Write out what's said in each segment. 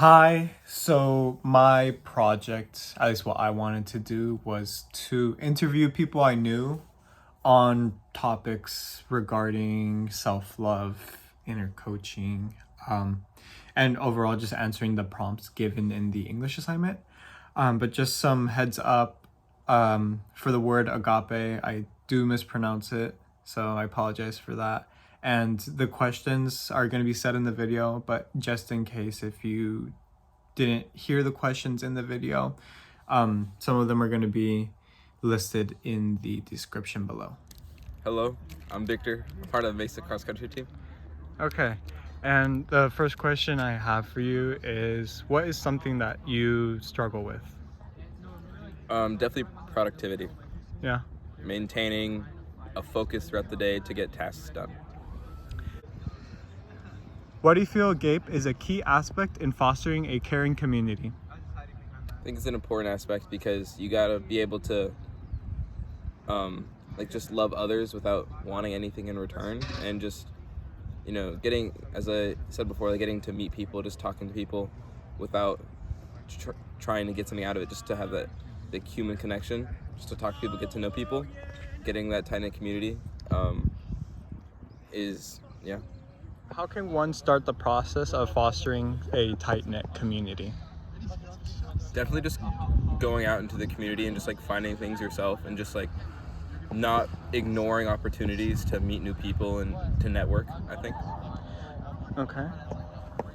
Hi, so my project, at least what I wanted to do, was to interview people I knew on topics regarding self love, inner coaching, and overall just answering the prompts given in the English assignment. But just some heads up for the word agape, I do mispronounce it, so I apologize for that. And the questions are going to be said in the video, but just in case if you didn't hear the questions in the video, some of them are going to be listed in the description below. Hello, I'm Victor, I'm part of the Mesa cross country team. Okay, and the first question I have for you is, what is something that you struggle with? Definitely productivity, Yeah. maintaining a focus throughout the day to get tasks done. Why do you feel Agape is a key aspect in fostering a caring community? I think it's an important aspect because you gotta be able to just love others without wanting anything in return, and just getting, as I said before, getting to meet people, just talking to people without trying to get something out of it, just to have that the human connection, just to talk to people, get to know people, getting that tight knit community is. How can one start the process of fostering a tight-knit community? Definitely just going out into the community and just finding things yourself, and just not ignoring opportunities to meet new people and to network, I think. Okay.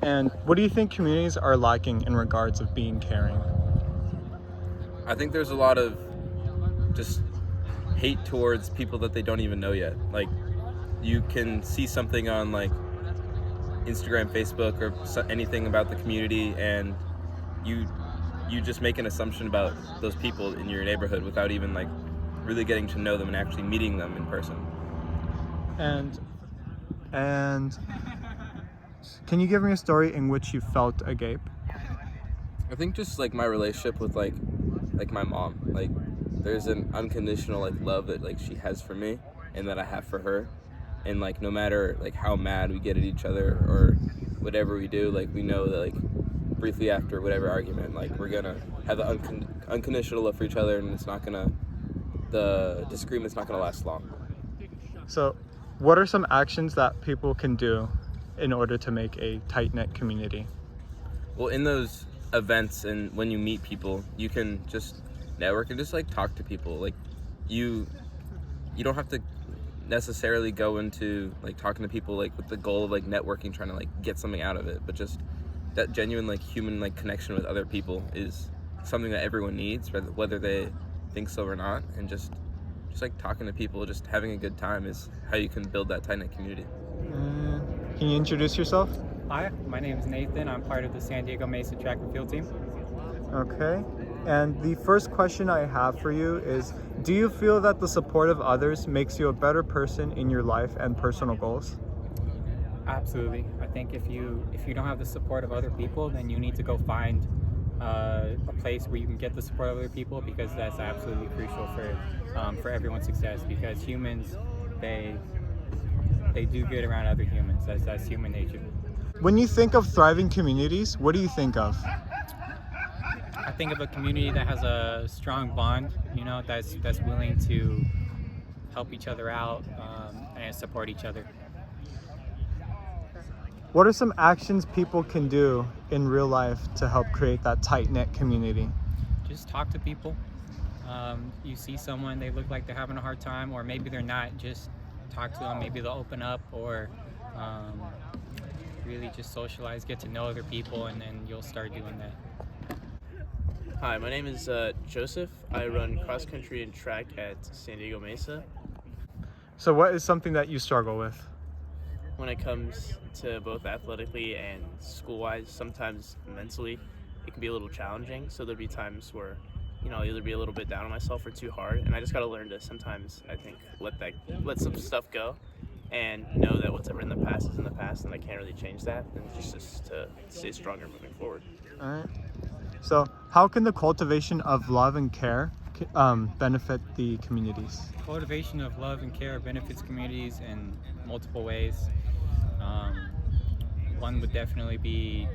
And what do you think communities are lacking in regards of being caring? I think there's a lot of just hate towards people that they don't even know yet. You can see something on Instagram, Facebook, or anything about the community, and you just make an assumption about those people in your neighborhood without even really getting to know them and actually meeting them in person. And can you give me a story in which you felt agape? I think just my relationship with my mom. There's an unconditional love that she has for me and that I have for her, and no matter how mad we get at each other or whatever we do, we know that briefly after whatever argument, we're gonna have the unconditional love for each other, and the disagreement's not gonna last long. So, what are some actions that people can do in order to make a tight-knit community? Well, in those events and when you meet people, you can just network and just talk to people. You don't have to necessarily go into talking to people with the goal of networking, trying to get something out of it, but just that genuine human connection with other people is something that everyone needs, whether they think so or not. And just talking to people, just having a good time is how you can build that tight-knit community. Can you introduce yourself? Hi, my name is Nathan. I'm part of the San Diego Mesa track and field team. Okay. And the first question I have for you is, do you feel that the support of others makes you a better person in your life and personal goals? Absolutely. I think if you don't have the support of other people, then you need to go find a place where you can get the support of other people, because that's absolutely crucial for everyone's success. Because humans, they do good around other humans. That's human nature. When you think of thriving communities, what do you think of? I think of a community that has a strong bond, that's willing to help each other out and support each other. What are some actions people can do in real life to help create that tight-knit community? Just talk to people. You see someone, they look like they're having a hard time, or maybe they're not, just talk to them. Maybe they'll open up, or really just socialize, get to know other people, and then you'll start doing that. Hi, my name is Joseph. I run cross country and track at San Diego Mesa. So what is something that you struggle with? When it comes to both athletically and school-wise, sometimes mentally, it can be a little challenging. So there'll be times where, I'll either be a little bit down on myself or too hard, and I just got to learn to sometimes, I think, let some stuff go, and know that whatever in the past is in the past, and I can't really change that, and just to stay stronger moving forward. All right. So how can the cultivation of love and care benefit the communities? Cultivation of love and care benefits communities in multiple ways. One would definitely be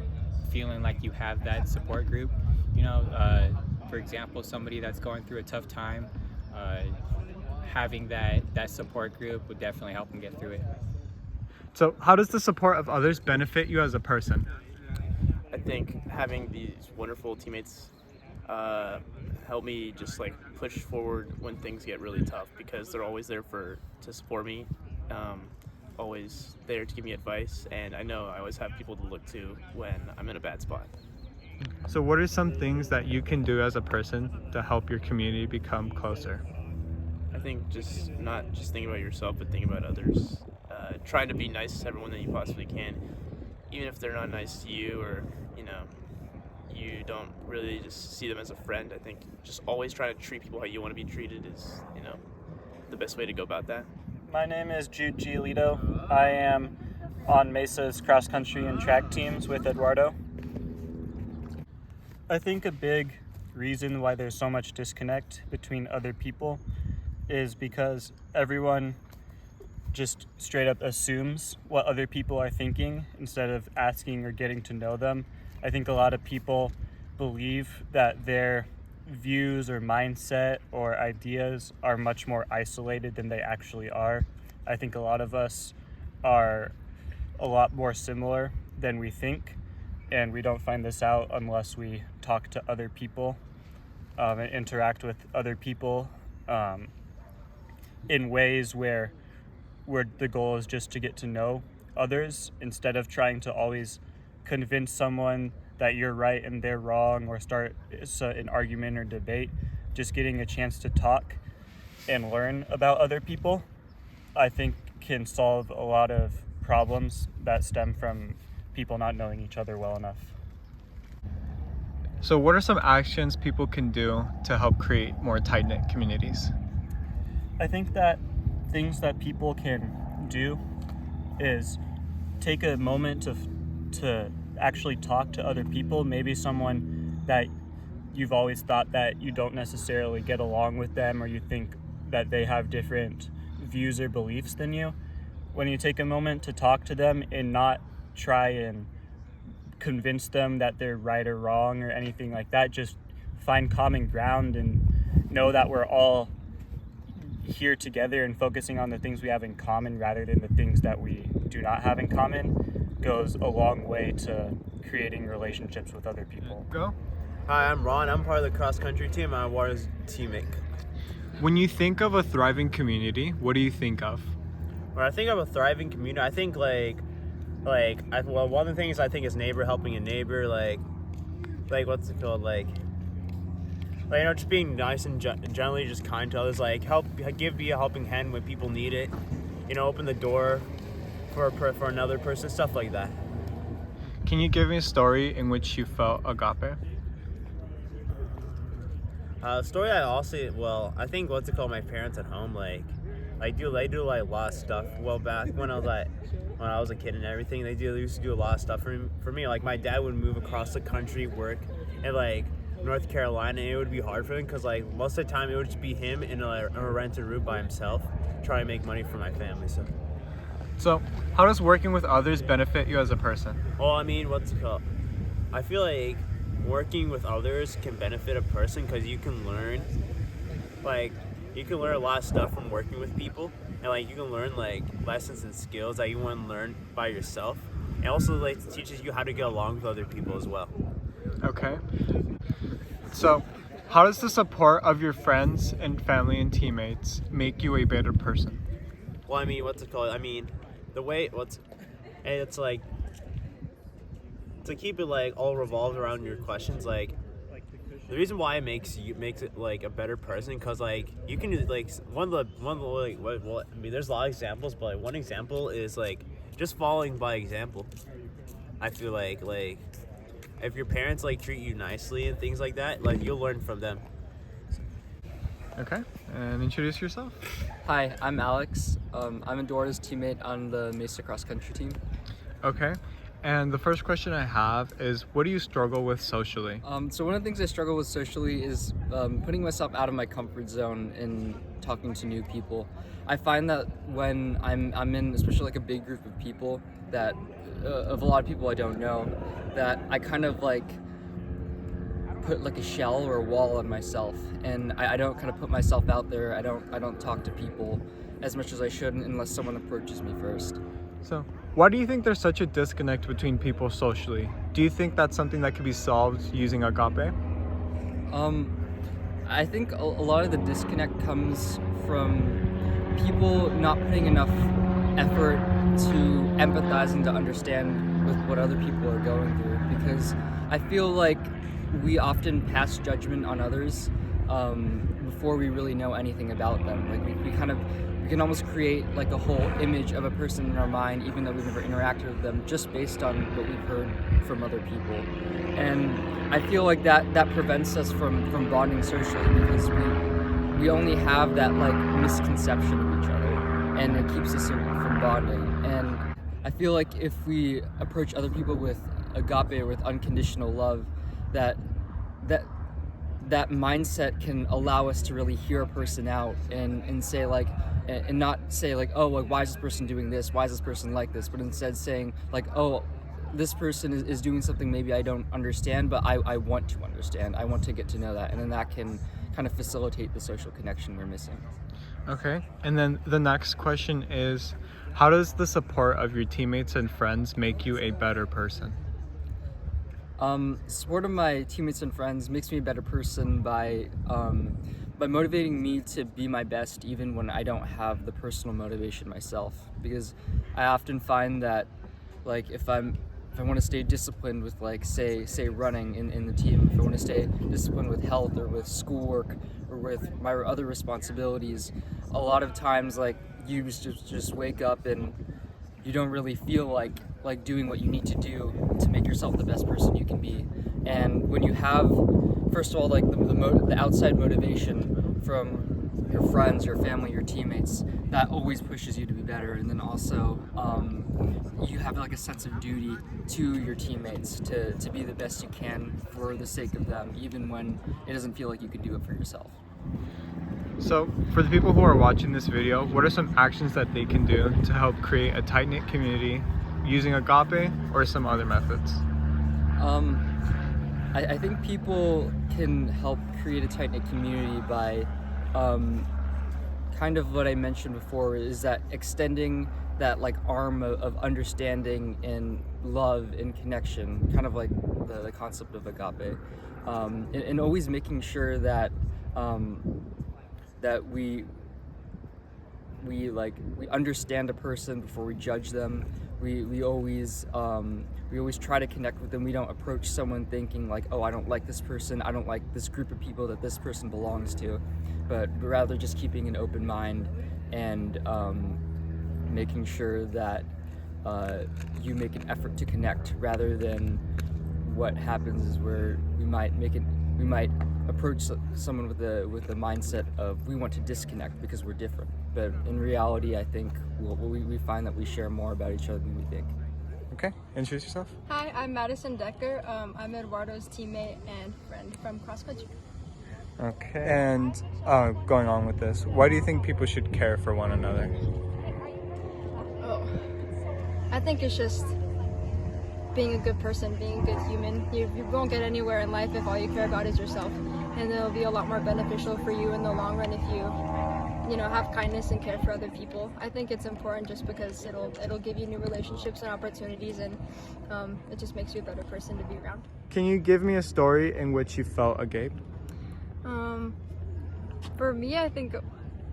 feeling like you have that support group. For example, somebody that's going through a tough time, uh, having that support group would definitely help them get through it. So, how does the support of others benefit you as a person? I think having these wonderful teammates uh, help me just like push forward when things get really tough because they're always there to support me, um, always there to give me advice, and I know I always have people to look to when I'm in a bad spot. So, what are some things that you can do as a person to help your community become closer? I think just not just think about yourself, but think about others. Trying to be nice to everyone that you possibly can, even if they're not nice to you or you know you don't really just see them as a friend. I think just always try to treat people how you want to be treated is the best way to go about that. My name is Jude Giolito. I am on Mesa's cross country and track teams with Eduardo. I think a big reason why there's so much disconnect between other people is because everyone just straight up assumes what other people are thinking instead of asking or getting to know them. I think a lot of people believe that their views or mindset or ideas are much more isolated than they actually are. I think a lot of us are a lot more similar than we think, and we don't find this out unless we talk to other people and interact with other people in ways where the goal is just to get to know others instead of trying to always convince someone that you're right and they're wrong or start an argument or debate. Just getting a chance to talk and learn about other people, I think, can solve a lot of problems that stem from people not knowing each other well enough. So, what are some actions people can do to help create more tight-knit communities? I think that things that people can do is take a moment to actually talk to other people, maybe someone that you've always thought that you don't necessarily get along with them or you think that they have different views or beliefs than you. When you take a moment to talk to them and not try and convince them that they're right or wrong or anything like that, just find common ground and know that we're all here together and focusing on the things we have in common rather than the things that we do not have in common goes a long way to creating relationships with other people. Go. Hi, I'm Ron. I'm part of the cross country team. I'm Water's teammate. When you think of a thriving community, what do you think of? When I think of a thriving community, I think one of the things I think is neighbor helping a neighbor, like what's it called, just being nice and generally just kind to others, like be a helping hand when people need it, open the door for another person, stuff like that. Can you give me a story in which you felt agape? Story I think my parents at home, they do a lot of stuff. Well, back when I was a kid and everything, they used to do a lot of stuff for me. Like my dad would move across the country, work in North Carolina, and it would be hard for him because most of the time it would just be him in a rented room by himself, trying to make money for my family. So, how does working with others benefit you as a person? Well, I mean, I feel like working with others can benefit a person because you can learn a lot of stuff from working with people, and you can learn lessons and skills that you want to learn by yourself, and also it teaches you how to get along with other people as well. Okay. So, how does the support of your friends and family and teammates make you a better person? Well, I mean, the way it's to keep it all revolved around your questions, the reason why it makes it a better person because you can do there's a lot of examples, but one example is just following by example. I feel like if your parents treat you nicely and things like that, you'll learn from them. Okay, and introduce yourself. Hi, I'm Alex. I'm Eduardo's teammate on the Mesa cross country team. Okay, and the first question I have is, what do you struggle with socially? So one of the things I struggle with socially is putting myself out of my comfort zone and talking to new people. I find that when I'm in especially a big group of people that of a lot of people I don't know, that I kind of like put like a shell or a wall on myself, and I don't kind of put myself out there. I don't talk to people as much as I should unless someone approaches me first. So, why do you think there's such a disconnect between people socially? Do you think that's something that could be solved using Agape? I think a lot of the disconnect comes from people not putting enough effort to empathize and to understand with what other people are going through, because I feel like we often pass judgment on others before we really know anything about them. Like we can almost create like a whole image of a person in our mind, even though we've never interacted with them, just based on what we've heard from other people. And I feel like that prevents us from bonding socially, because we only have that like misconception of each other, and it keeps us from bonding. And I feel like if we approach other people with agape or with unconditional love, that mindset can allow us to really hear a person out and say like, and not say like, oh, like, why is this person doing this? Why is this person like this? But instead saying like, oh, this person is doing something maybe I don't understand, but I want to understand. I want to get to know that. And then that can kind of facilitate the social connection we're missing. Okay. And then the next question is, how does the support of your teammates and friends make you a better person? Support of my teammates and friends makes me a better person by motivating me to be my best even when I don't have the personal motivation myself. Because I often find that like if I want to stay disciplined with like say running in the team, if I want to stay disciplined with health or with schoolwork or with my other responsibilities, a lot of times like you just wake up and you don't really feel like doing what you need to do to make yourself the best person you can be. And when you have, first of all, like the outside motivation from your friends, your family, your teammates, that always pushes you to be better. And then also you have like a sense of duty to your teammates to be the best you can for the sake of them, even when it doesn't feel like you could do it for yourself. So, for the people who are watching this video, what are some actions that they can do to help create a tight-knit community using Agape or some other methods? I think people can help create a tight-knit community by kind of what I mentioned before, is that extending that like arm of understanding and love and connection, kind of like the concept of Agape, and always making sure that that we understand a person before we judge them. We always try to connect with them. We don't approach someone thinking like, oh, I don't like this person, I don't like this group of people that this person belongs to, but rather just keeping an open mind and making sure that you make an effort to connect, rather than what happens is where we might approach someone with the mindset of we want to disconnect because we're different. But in reality, I think we find that we share more about each other than we think. Okay, introduce yourself. Hi, I'm Madison Decker. I'm Eduardo's teammate and friend from cross country. Okay. And going on with this, why do you think people should care for one another? Oh, I think it's just being a good person, being a good human. You won't get anywhere in life if all you care about is yourself, and it'll be a lot more beneficial for you in the long run if you have kindness and care for other people. I think it's important just because it'll give you new relationships and opportunities, and it just makes you a better person to be around. Can you give me a story in which you felt agape? For me, I think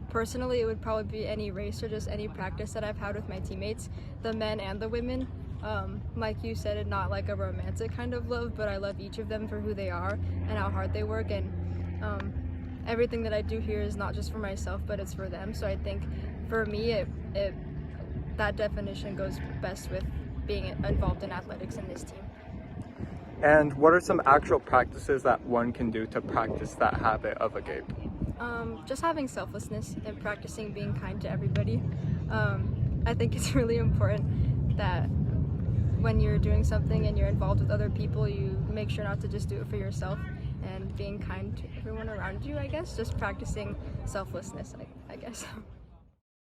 personally it would probably be any race or just any practice that I've had with my teammates, the men and the women. Like you said, it's not like a romantic kind of love, but I love each of them for who they are and how hard they work, and everything that I do here is not just for myself, but it's for them. So I think for me, that definition goes best with being involved in athletics in this team. And what are some actual practices that one can do to practice that habit of agape? Just having selflessness and practicing being kind to everybody. I think it's really important that when you're doing something and you're involved with other people, you make sure not to just do it for yourself, and being kind to everyone around you, I guess. Just practicing selflessness, I guess.